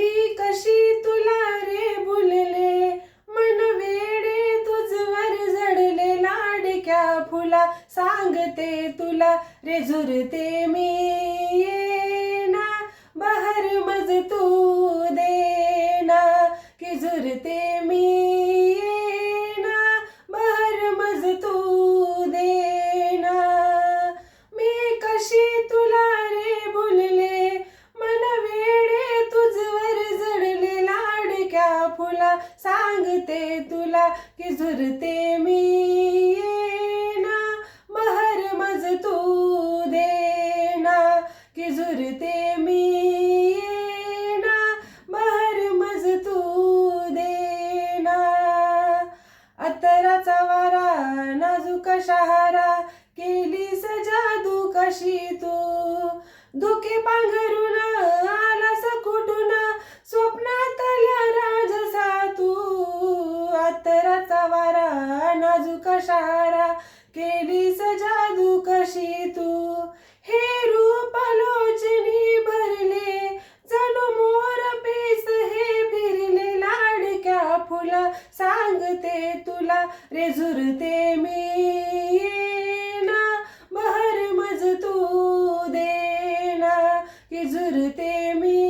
मी कशी तुला रे भुलले, मन वेडे तुझवर जडले, लाडक्या फुला सांगते तुला रे झुरते मी येना, बहर मज तू देना, की झुरते मी येना, बहर मज तू देना. मी कशी तुला रे भुलले, मन वेडे तुझवर जडले, लाडक्या फुला सांगते तुला की झुरते मी येना, बहर मज तू देना, की झुरते मी येना, बहर मज तू देना. अत्तराचा वारा नाजूक शहारा, केलीस जादू कशी तू, धुके पांघरून आलास कुठून, स्वप्नातल्या राजसा तू. अत्तराचा वारा नाजूक शहारा, केलीस जादू कशी तू. हे रूप लोचनी भरले, जणू मोर पेस हे फिरले, लाडक्या फुला सांगते तुला रे झुरते मी येना, बहर मज तू देना, की झुरते मी